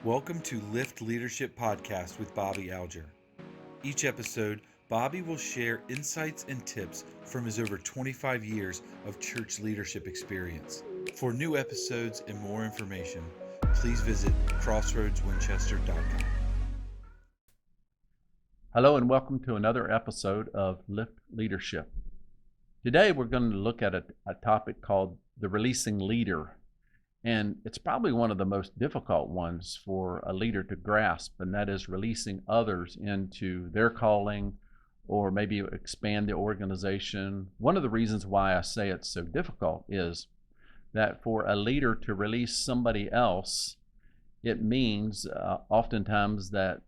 Welcome to Lift Leadership Podcast with Bobby Alger. Each episode, Bobby will share insights and tips from his over 25 years of church leadership experience. For new episodes and more information, please visit crossroadswinchester.com. Hello and welcome to another episode of Lift Leadership. Today we're going to look at a topic called the releasing leader. And it's probably one of the most difficult ones for a leader to grasp, and that is releasing others into their calling or maybe expand the organization. One of the reasons why I say it's so difficult is that for a leader to release somebody else, it means oftentimes that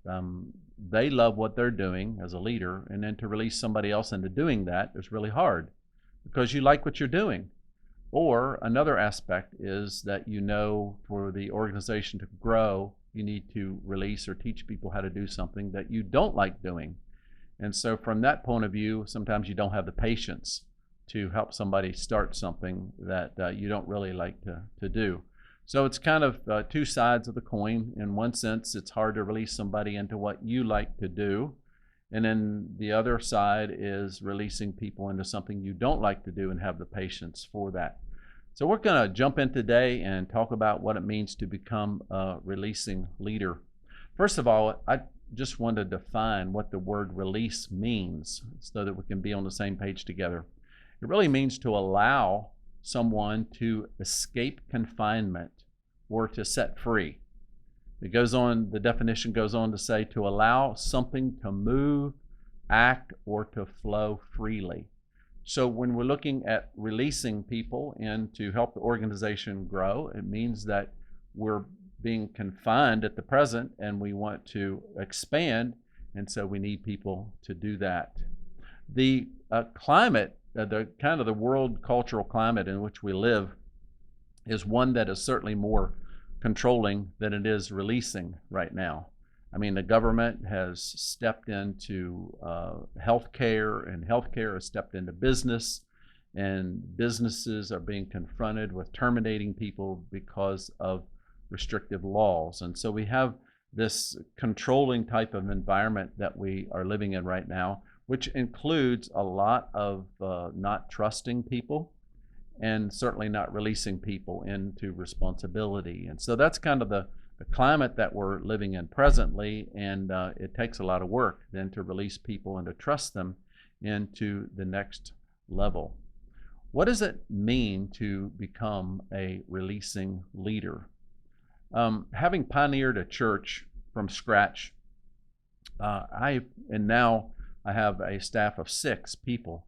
they love what they're doing as a leader, and then to release somebody else into doing that is really hard because you like what you're doing. Or another aspect is that for the organization to grow, you need to release or teach people how to do something that you don't like doing. And so from that point of view, sometimes you don't have the patience to help somebody start something that you don't really like to do. So it's kind of two sides of the coin. In one sense, it's hard to release somebody into what you like to do. And then the other side is releasing people into something you don't like to do and have the patience for that. So we're going to jump in today and talk about what it means to become a releasing leader. First of all, I just want to define what the word release means so that we can be on the same page together. It really means to allow someone to escape confinement or to set free. The definition goes on to say to allow something to move, act, or to flow freely. So when we're looking at releasing people and to help the organization grow, it means that we're being confined at the present and we want to expand, and so we need people to do that. The climate, the world cultural climate in which we live is one that is certainly more controlling than it is releasing right now. I mean, the government has stepped into healthcare, and healthcare has stepped into business, and businesses are being confronted with terminating people because of restrictive laws. And so we have this controlling type of environment that we are living in right now, which includes a lot of not trusting people, and certainly not releasing people into responsibility. And so that's kind of the climate that we're living in presently, and it takes a lot of work then to release people and to trust them into the next level. What does it mean to become a releasing leader? Having pioneered a church from scratch, now I have a staff of 6 people.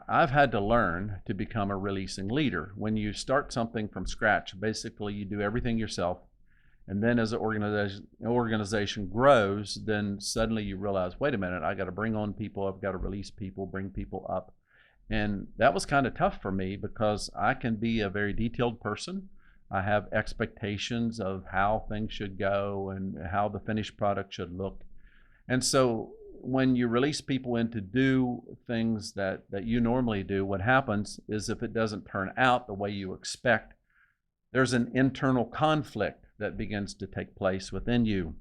I've had to learn to become a releasing leader. When you start something from scratch, basically you do everything yourself. And then as the organization grows, then suddenly you realize, wait a minute, I got to bring on people, I've got to release people, bring people up. And that was kind of tough for me because I can be a very detailed person. I have expectations of how things should go and how the finished product should look. And so when you release people in to do things that you normally do, what happens is if it doesn't turn out the way you expect, there's an internal conflict that begins to take place within you.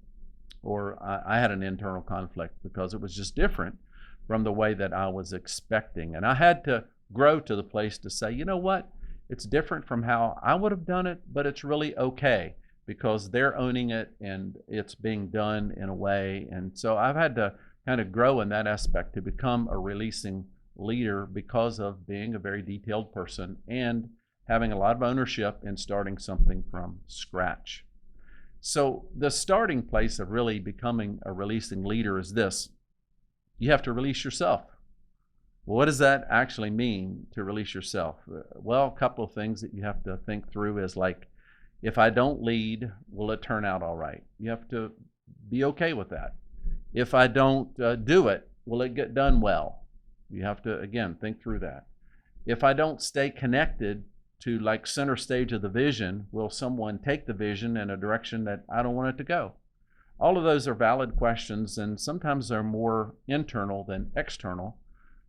Or I had an internal conflict because it was just different from the way that I was expecting. And I had to grow to the place to say, you know what? It's different from how I would have done it, but it's really okay because they're owning it and it's being done in a way. And so I've had to kind of grow in that aspect to become a releasing leader because of being a very detailed person and having a lot of ownership in starting something from scratch. So the starting place of really becoming a releasing leader is this. You have to release yourself. Well, what does that actually mean to release yourself? Well, a couple of things that you have to think through is like, if I don't lead, will it turn out all right? You have to be okay with that. If I don't do it, will it get done well? You have to, again, think through that. If I don't stay connected to like center stage of the vision, will someone take the vision in a direction that I don't want it to go? All of those are valid questions, and sometimes they're more internal than external.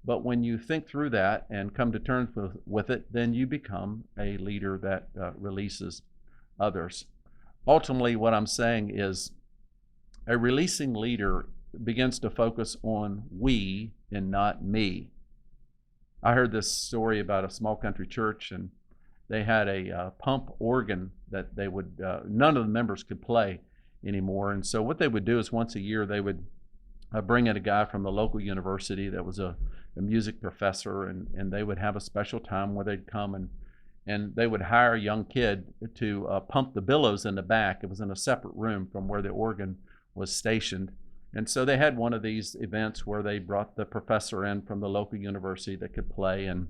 But when you think through that and come to terms with it, then you become a leader that releases others. ultimately, what I'm saying is a releasing leader begins to focus on we and not me. I heard this story about a small country church, and they had a pump organ that they would, none of the members could play anymore. And so what they would do is once a year they would bring in a guy from the local university that was a music professor, and they would have a special time where they'd come and they would hire a young kid to pump the billows in the back. It was in a separate room from where the organ was stationed. And so they had one of these events where they brought the professor in from the local university that could play, and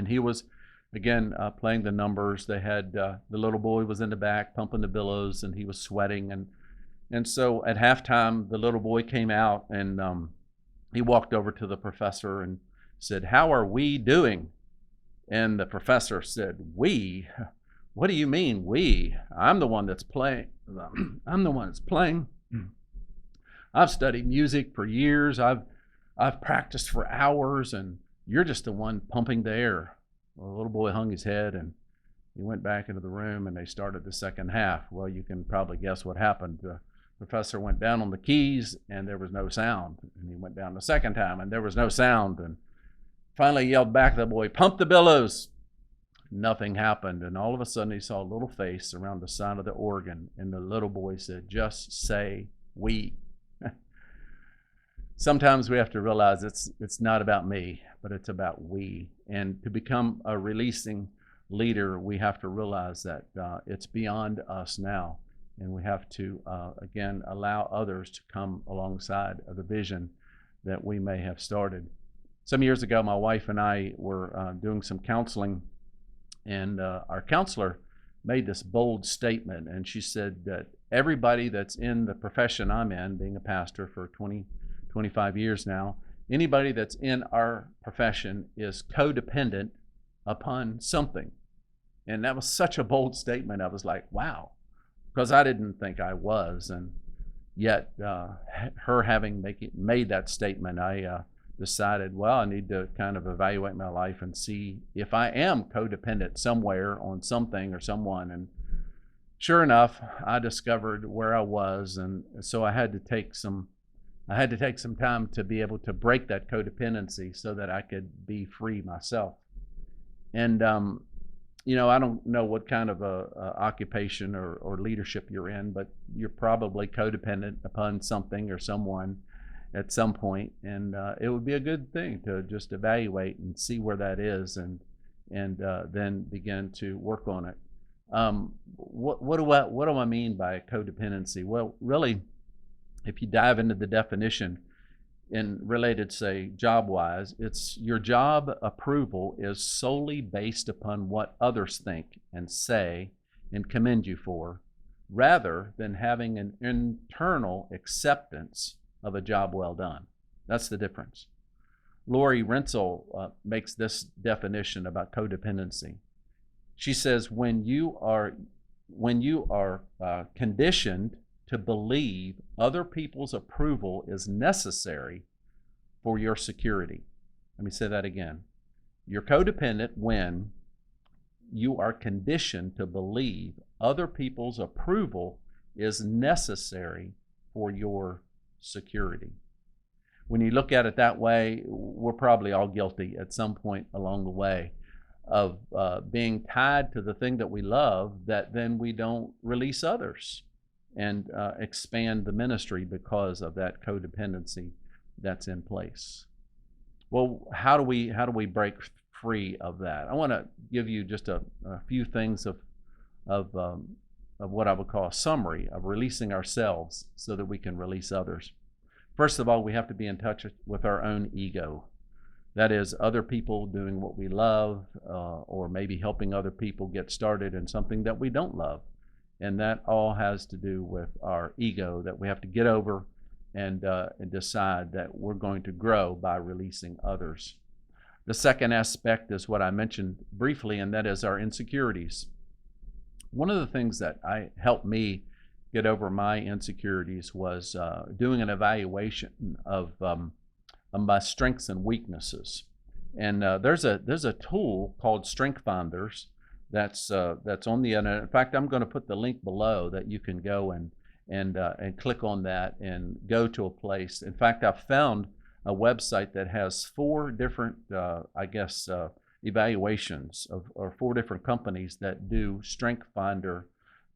he was again playing the numbers. They had the little boy was in the back pumping the billows, and he was sweating, and so at halftime the little boy came out, and he walked over to the professor and said, "How are we doing?" And the professor said, "We? What do you mean we? I'm the one that's playing. I'm the one that's playing. I've studied music for years. I've practiced for hours, and you're just the one pumping the air." Well, the little boy hung his head, and he went back into the room, and they started the second half. Well, you can probably guess what happened. The professor went down on the keys, and there was no sound. And he went down the second time, and there was no sound. And finally yelled back to the boy, "Pump the billows." Nothing happened, and all of a sudden he saw a little face around the side of the organ, and the little boy said, "Just say we." Sometimes we have to realize it's not about me, but it's about we. And to become a releasing leader, we have to realize that it's beyond us now, and we have to again allow others to come alongside of the vision that we may have started. Some years ago, my wife and I were doing some counseling, and our counselor made this bold statement, and she said that everybody that's in the profession I'm in, being a pastor for 25 years now, anybody that's in our profession is codependent upon something. And that was such a bold statement. I was like, wow, because I didn't think I was. And yet her having made that statement, I decided, well, I need to kind of evaluate my life and see if I am codependent somewhere on something or someone. And sure enough, I discovered where I was, and so I had to take some time to be able to break that codependency so that I could be free myself. And I don't know what kind of a occupation or leadership you're in, but you're probably codependent upon something or someone at some point, and it would be a good thing to just evaluate and see where that is, and then begin to work on it. What do I mean by codependency? Well, really, if you dive into the definition in related, say, job-wise, it's your job approval is solely based upon what others think and say and commend you for, rather than having an internal acceptance of a job well done. That's the difference. Lori Rensel makes this definition about codependency. She says, when you are conditioned to believe other people's approval is necessary for your security. Let me say that again. You're codependent when you are conditioned to believe other people's approval is necessary for your security. When you look at it that way, we're probably all guilty at some point along the way of being tied to the thing that we love, that then we don't release others and expand the ministry because of that codependency that's in place. Well, how do we break free of that? I want to give you just a few things of what I would call a summary of releasing ourselves so that we can release others. First of all, we have to be in touch with our own ego. That is, other people doing what we love, or maybe helping other people get started in something that we don't love. And that all has to do with our ego that we have to get over and decide that we're going to grow by releasing others. The second aspect is what I mentioned briefly, and that is our insecurities. One of the things that helped me get over my insecurities was doing an evaluation of my strengths and weaknesses. And there's a tool called Strength Finders that's on the internet. In fact, I'm going to put the link below that you can go and click on that and go to a place. In fact, I found a website that has 4 different, evaluations or 4 different companies that do Strength Finder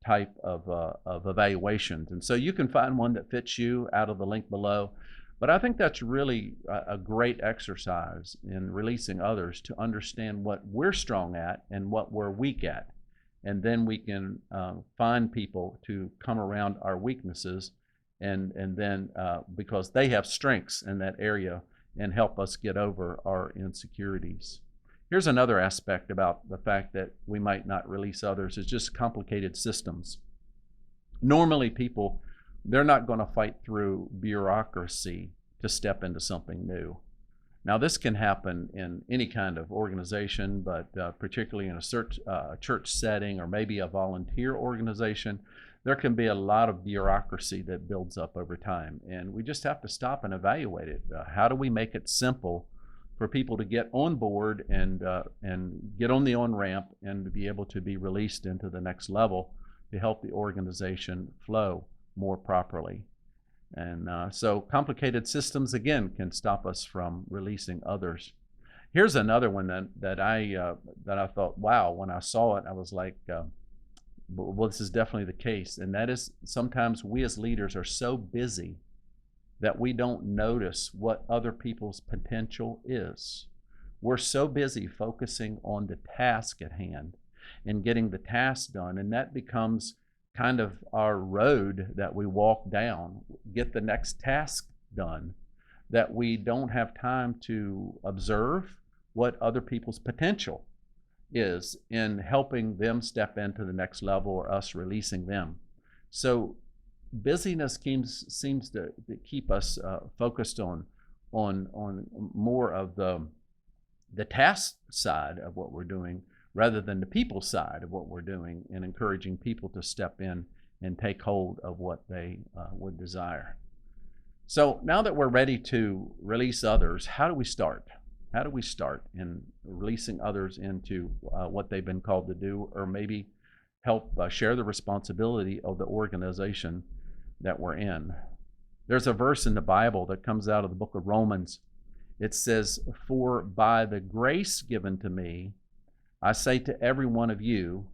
type of evaluations. And so you can find one that fits you out of the link below. But I think that's really a great exercise in releasing others to understand what we're strong at and what we're weak at. And then we can find people to come around our weaknesses and then because they have strengths in that area and help us get over our insecurities. Here's another aspect about the fact that we might not release others is just complicated systems. Normally people, they're not going to fight through bureaucracy to step into something new. Now this can happen in any kind of organization, but particularly in a church setting or maybe a volunteer organization, there can be a lot of bureaucracy that builds up over time. And we just have to stop and evaluate it. How do we make it simple for people to get on board and get on the on-ramp and to be able to be released into the next level to help the organization flow more properly? And so complicated systems, again, can stop us from releasing others. Here's another one that I thought, wow, when I saw it, I was like, well, this is definitely the case. And that is sometimes we as leaders are so busy that we don't notice what other people's potential is. We're so busy focusing on the task at hand and getting the task done, and that becomes kind of our road that we walk down, get the next task done, that we don't have time to observe what other people's potential is in helping them step into the next level or us releasing them. So busyness seems to keep us focused on more of the task side of what we're doing rather than the people side of what we're doing, and encouraging people to step in and take hold of what they would desire. So now that we're ready to release others, how do we start? How do we start in releasing others into what they've been called to do, or maybe help share the responsibility of the organization that we're in? There's a verse in the Bible that comes out of the book of Romans. It says, "For by the grace given to me, I say to every one of you,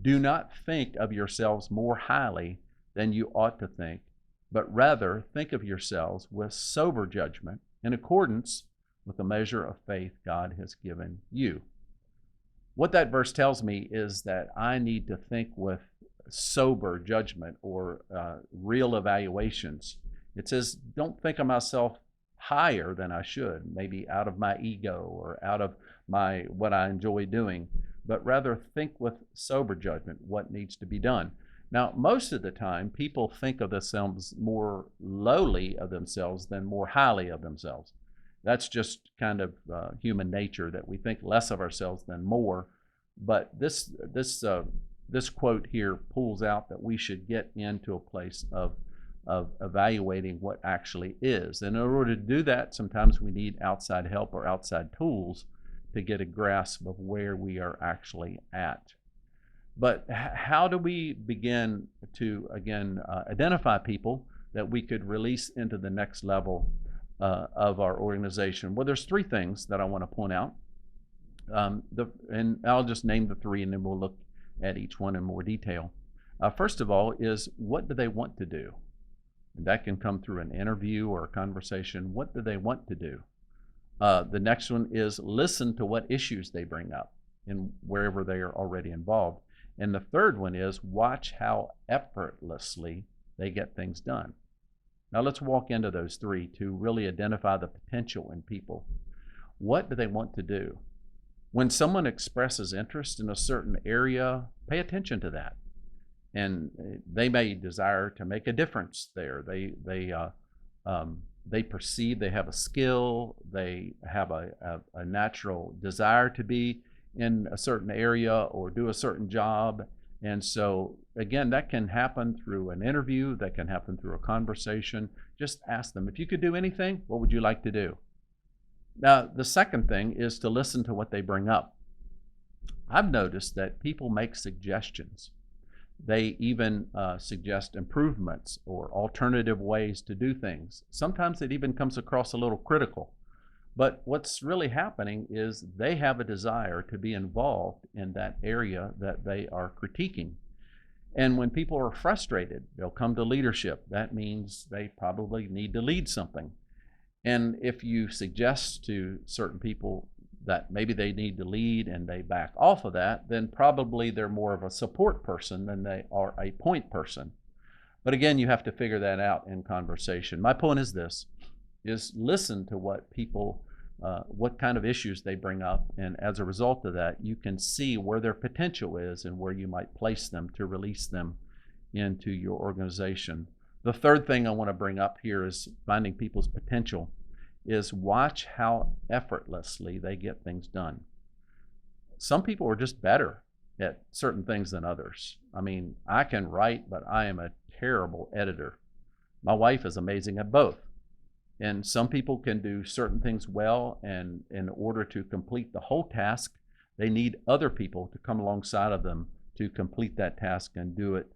do not think of yourselves more highly than you ought to think, but rather think of yourselves with sober judgment in accordance with the measure of faith God has given you." What that verse tells me is that I need to think with sober judgment or real evaluations. It says, don't think of myself higher than I should, maybe out of my ego or out of what I enjoy doing, but rather think with sober judgment what needs to be done. Now, most of the time, people think of themselves more lowly of themselves than more highly of themselves. That's just kind of human nature, that we think less of ourselves than more. But this quote here pulls out that we should get into a place of evaluating what actually is. And in order to do that, sometimes we need outside help or outside tools to get a grasp of where we are actually at. But how do we begin to, again, identify people that we could release into the next level of our organization? Well, there's 3 things that I want to point out. And I'll just name the 3, and then we'll look at each one in more detail. First of all is, what do they want to do? And that can come through an interview or a conversation. What do they want to do? The next one is, listen to what issues they bring up in wherever they are already involved. And the third one is, watch how effortlessly they get things done. Now let's walk into those 3 to really identify the potential in people. What do they want to do? When someone expresses interest in a certain area, pay attention to that. And they may desire to make a difference there. They perceive they have a skill, they have a natural desire to be in a certain area or do a certain job. And so, again, that can happen through an interview, that can happen through a conversation. Just ask them, if you could do anything, what would you like to do? Now, the second thing is to listen to what they bring up. I've noticed that people make suggestions. They even suggest improvements or alternative ways to do things. Sometimes it even comes across a little critical. But what's really happening is they have a desire to be involved in that area that they are critiquing. And when people are frustrated, they'll come to leadership. That means they probably need to lead something. And if you suggest to certain people that maybe they need to lead and they back off of that, then probably they're more of a support person than they are a point person. But again, you have to figure that out in conversation. My point is this, is listen to what people, what kind of issues they bring up. And as a result of that, you can see where their potential is and where you might place them to release them into your organization. The third thing I want to bring up here is finding people's potential, is watch how effortlessly they get things done. Some people are just better at certain things than others. I mean, I can write, but I am a terrible editor. My wife is amazing at both. And some people can do certain things well, and in order to complete the whole task, they need other people to come alongside of them to complete that task and do it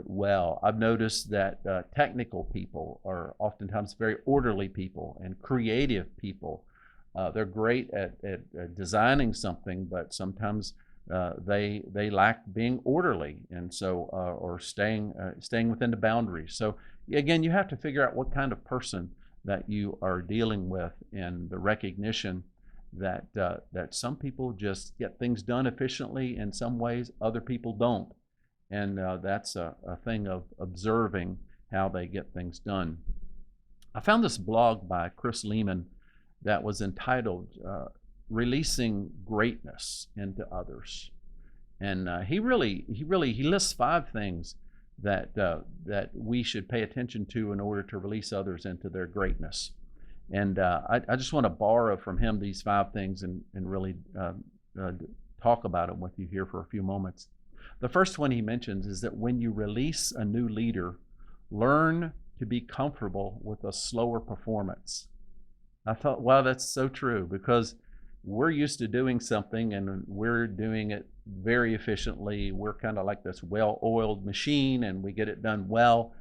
well. I've noticed that technical people are oftentimes very orderly people and creative people. They're great at designing something, but sometimes they lack being orderly, and so or staying within the boundaries. So again, you have to figure out what kind of person that you are dealing with, and the recognition that that some people just get things done efficiently in some ways, other people don't. And that's a thing of observing how they get things done. I found this blog by Chris Lehman that was entitled Releasing Greatness into Others. And he lists 5 things that we should pay attention to in order to release others into their greatness. And I just want to borrow from him these 5 things and really talk about them with you here for a few moments. The first one he mentions is that when you release a new leader, learn to be comfortable with a slower performance. I thought, wow, that's so true, because we're used to doing something and we're doing it very efficiently. We're kind of like this well-oiled machine, and we get it done well.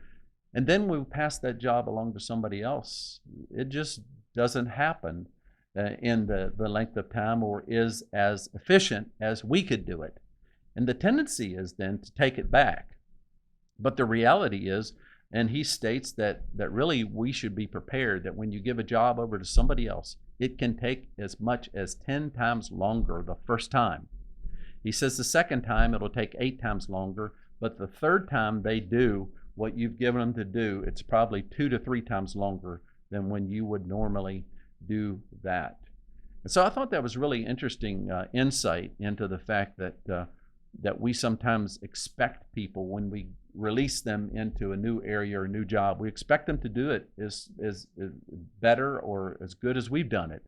And then we pass that job along to somebody else. It just doesn't happen in the length of time, or is as efficient as we could do it. And the tendency is then to take it back. But the reality is, and he states that really we should be prepared that when you give a job over to somebody else, it can take as much as 10 times longer the first time. He says the second time it'll take 8 times longer, but the third time they do what you've given them to do, it's probably 2 to 3 times longer than when you would normally do that. And so I thought that was really interesting insight into the fact that we sometimes expect people, when we release them into a new area or a new job, we expect them to do it as better or as good as we've done it.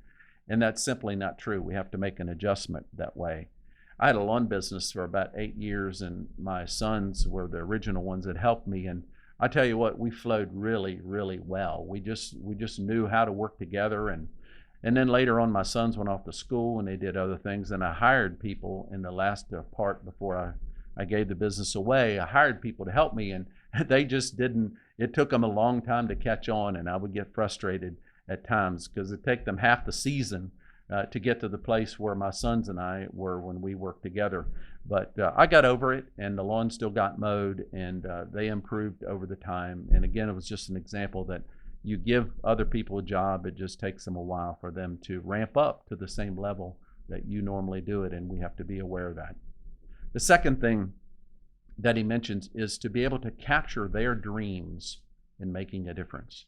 And that's simply not true. We have to make an adjustment that way. I had a lawn business for about 8 years, and my sons were the original ones that helped me. And I tell you what, we flowed really, really well. We just knew how to work together. And then later on, my sons went off to school and they did other things. And I hired people in the last part before I gave the business away. I hired people to help me, and they just didn't. It took them a long time to catch on, and I would get frustrated at times because it'd take them half the season to get to the place where my sons and I were when we worked together. But I got over it, and the lawn still got mowed, and they improved over the time. And again, it was just an example that you give other people a job, it just takes them a while for them to ramp up to the same level that you normally do it, and we have to be aware of that. The second thing that he mentions is to be able to capture their dreams in making a difference.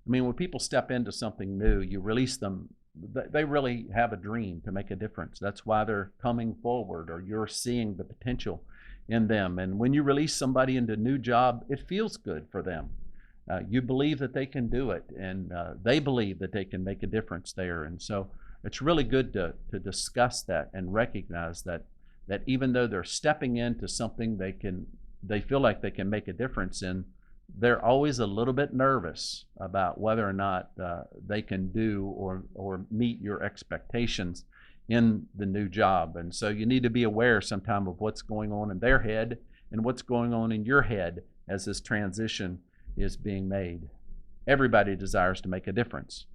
I mean, when people step into something new, you release them, they really have a dream to make a difference. That's why they're coming forward, or you're seeing the potential in them. And when you release somebody into a new job, it feels good for them. You believe that they can do it, and they believe that they can make a difference there. And so it's really good to discuss that and recognize that even though they're stepping into something they feel like they can make a difference in, they're always a little bit nervous about whether or not they can do or meet your expectations. in the new job. And so you need to be aware sometime of what's going on in their head and what's going on in your head as this transition is being made. Everybody desires to make a difference.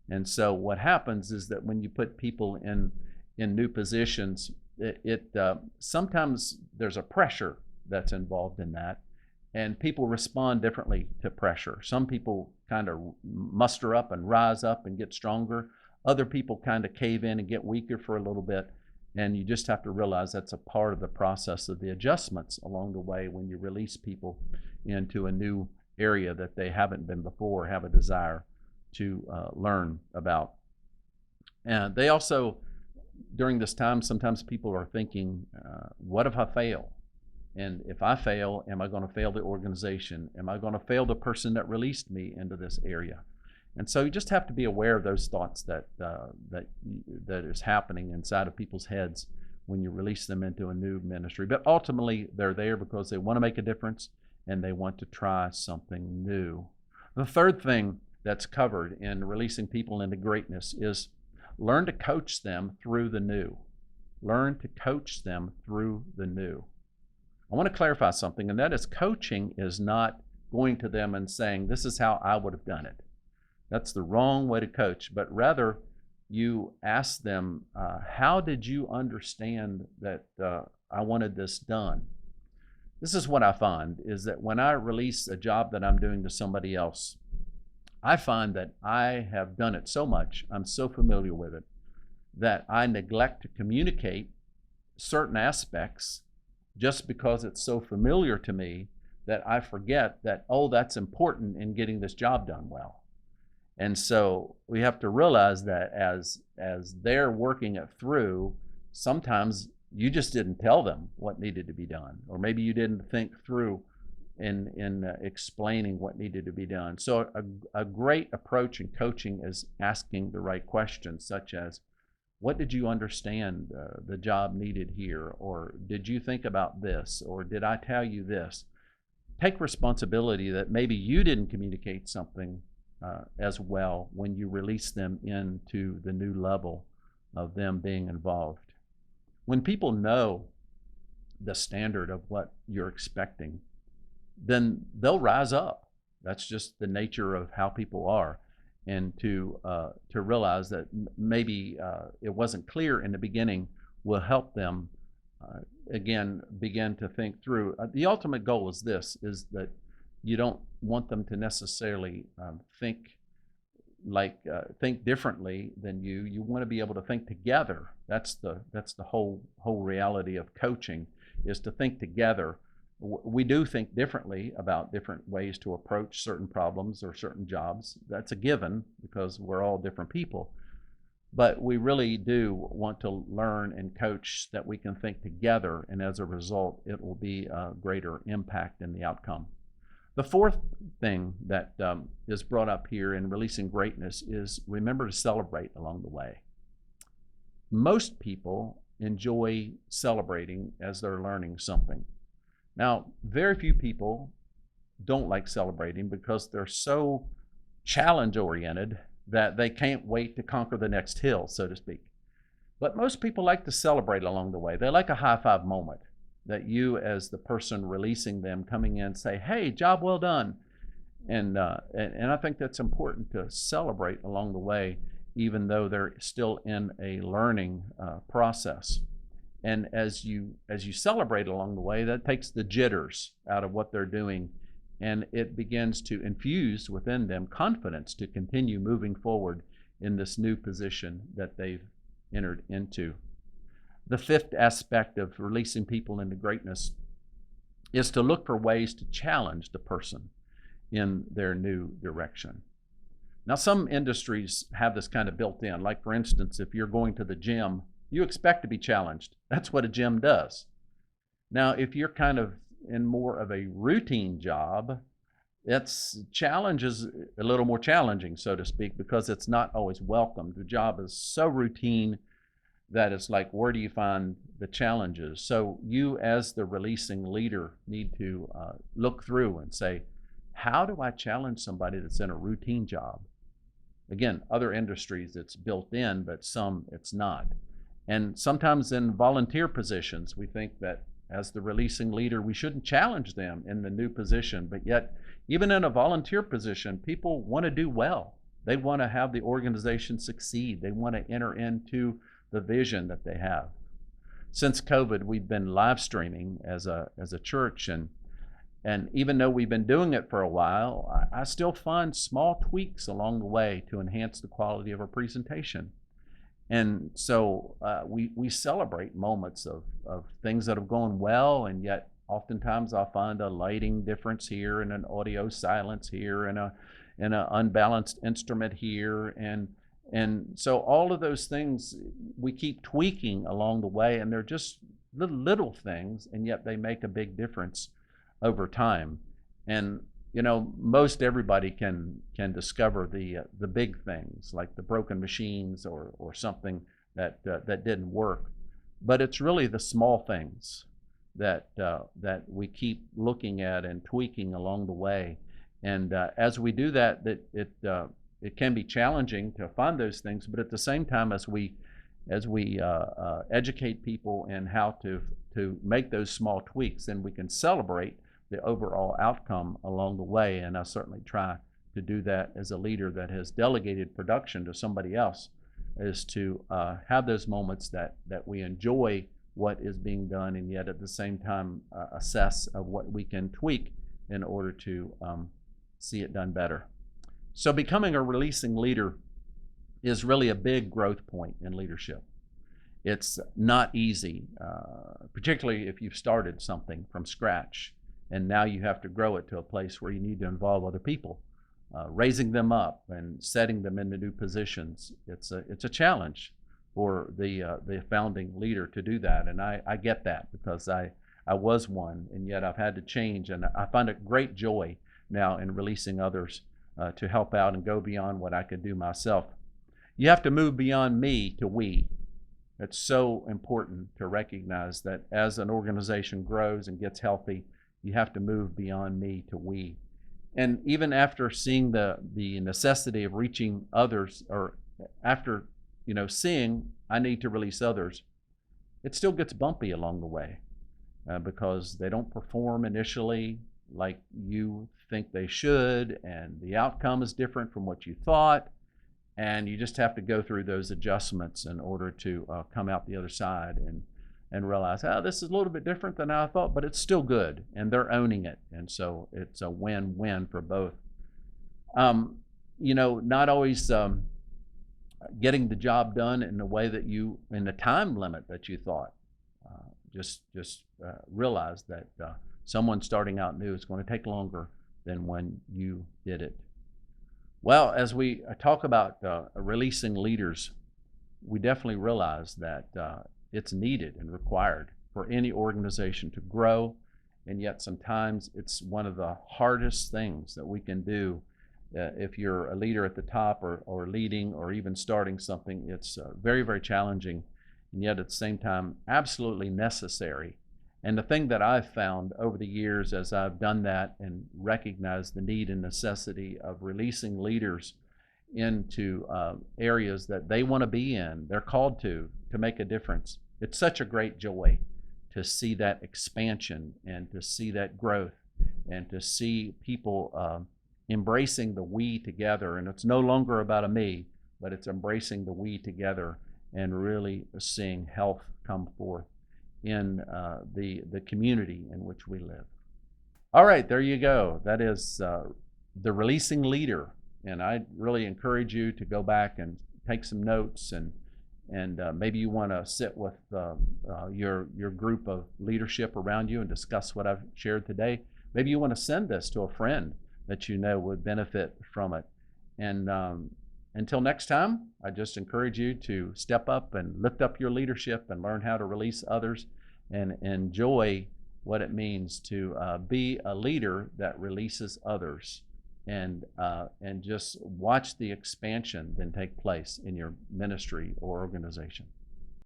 And so what happens is that when you put people in new positions, sometimes there's a pressure that's involved in that, and people respond differently to pressure. Some people kind of muster up and rise up and get stronger. Other people kind of cave in and get weaker for a little bit. And you just have to realize that's a part of the process of the adjustments along the way when you release people into a new area that they haven't been before, have a desire to learn about. And they also, during this time, sometimes people are thinking, what if I fail? And if I fail, am I going to fail the organization? Am I going to fail the person that released me into this area? And so you just have to be aware of those thoughts that is happening inside of people's heads when you release them into a new ministry. But ultimately, they're there because they want to make a difference and they want to try something new. The third thing that's covered in releasing people into greatness is learn to coach them through the new. Learn to coach them through the new. I want to clarify something, and that is coaching is not going to them and saying, this is how I would have done it. That's the wrong way to coach, but rather you ask them, how did you understand that I wanted this done? This is what I find, is that when I release a job that I'm doing to somebody else, I find that I have done it so much, I'm so familiar with it, that I neglect to communicate certain aspects just because it's so familiar to me that I forget that, oh, that's important in getting this job done well. And so we have to realize that as they're working it through, sometimes you just didn't tell them what needed to be done, or maybe you didn't think through in explaining what needed to be done. So a great approach in coaching is asking the right questions, such as, what did you understand the job needed here? Or did you think about this? Or did I tell you this? Take responsibility that maybe you didn't communicate something as well when you release them into the new level of them being involved. When people know the standard of what you're expecting, then they'll rise up. That's just the nature of how people are. And to realize that maybe it wasn't clear in the beginning will help them again begin to think through. The ultimate goal is this: is that you don't want them to necessarily think differently than you. You want to be able to think together. That's the whole reality of coaching, is to think together. We do think differently about different ways to approach certain problems or certain jobs. That's a given because we're all different people. But we really do want to learn and coach that we can think together, and as a result, it will be a greater impact in the outcome. The fourth thing that is brought up here in releasing greatness is remember to celebrate along the way. Most people enjoy celebrating as they're learning something. Now, very few people don't like celebrating because they're so challenge-oriented that they can't wait to conquer the next hill, so to speak. But most people like to celebrate along the way. They like a high-five moment that you, as the person releasing them, coming in, say, hey, job well done. And I think that's important to celebrate along the way, even though they're still in a learning process. And as you celebrate along the way, that takes the jitters out of what they're doing, and it begins to infuse within them confidence to continue moving forward in this new position that they've entered into. The fifth aspect of releasing people into greatness is to look for ways to challenge the person in their new direction. Now, some industries have this kind of built in. Like, for instance, if you're going to the gym, you expect to be challenged. That's what a gym does. Now, if you're kind of in more of a routine job, challenge is a little more challenging, so to speak, because it's not always welcomed. The job is so routine that it's like, where do you find the challenges? So you, as the releasing leader, need to look through and say, how do I challenge somebody that's in a routine job? Again, other industries it's built in, but some it's not. And sometimes in volunteer positions, we think that as the releasing leader, we shouldn't challenge them in the new position. But yet, even in a volunteer position, people want to do well. They want to have the organization succeed. They want to enter into the vision that they have. Since COVID, we've been live streaming as a church, and even though we've been doing it for a while, I still find small tweaks along the way to enhance the quality of our presentation. And so we celebrate moments of things that have gone well, and yet oftentimes I'll find a lighting difference here and an audio silence here and an unbalanced instrument here. And so all of those things we keep tweaking along the way, and they're just little things, and yet they make a big difference over time. And most everybody can discover the big things, like the broken machines or something that didn't work. But it's really the small things that we keep looking at and tweaking along the way. And as we do that, it can be challenging to find those things. But at the same time, as we educate people in how to make those small tweaks, then we can celebrate the overall outcome along the way. And I certainly try to do that as a leader that has delegated production to somebody else, is to have those moments that we enjoy what is being done, and yet at the same time assess of what we can tweak in order to see it done better. So becoming a releasing leader is really a big growth point in leadership. It's not easy, particularly if you've started something from scratch and now you have to grow it to a place where you need to involve other people, raising them up and setting them into new positions. It's a challenge for the founding leader to do that, and I get that, because I was one, and yet I've had to change, and I find a great joy now in releasing others to help out and go beyond what I could do myself. You have to move beyond me to we. It's so important to recognize that as an organization grows and gets healthy, you have to move beyond me to we. And even after seeing the necessity of reaching others, or after seeing I need to release others, it still gets bumpy along the way because they don't perform initially like you think they should, and the outcome is different from what you thought, and you just have to go through those adjustments in order to come out the other side and realize, this is a little bit different than I thought, but it's still good, and they're owning it, and so it's a win-win for both. Not always getting the job done in the way that in the time limit that you thought. Just realize that someone starting out new is going to take longer than when you did it. Well, as we talk about releasing leaders, we definitely realize that it's needed and required for any organization to grow, and yet sometimes it's one of the hardest things that we can do. If you're a leader at the top or leading or even starting something, it's very, very challenging, and yet at the same time absolutely necessary. And the thing that I've found over the years as I've done that and recognized the need and necessity of releasing leaders into areas that they want to be in, they're called to make a difference. It's such a great joy to see that expansion and to see that growth and to see people embracing the we together. And it's no longer about a me, but it's embracing the we together and really seeing health come forth in the community in which we live. All right, there you go. That is the releasing leader. And I really encourage you to go back and take some notes, and maybe you want to sit with your group of leadership around you and discuss what I've shared today. Maybe you want to send this to a friend that you know would benefit from it. And until next time, I just encourage you to step up and lift up your leadership and learn how to release others and enjoy what it means to be a leader that releases others, and just watch the expansion then take place in your ministry or organization.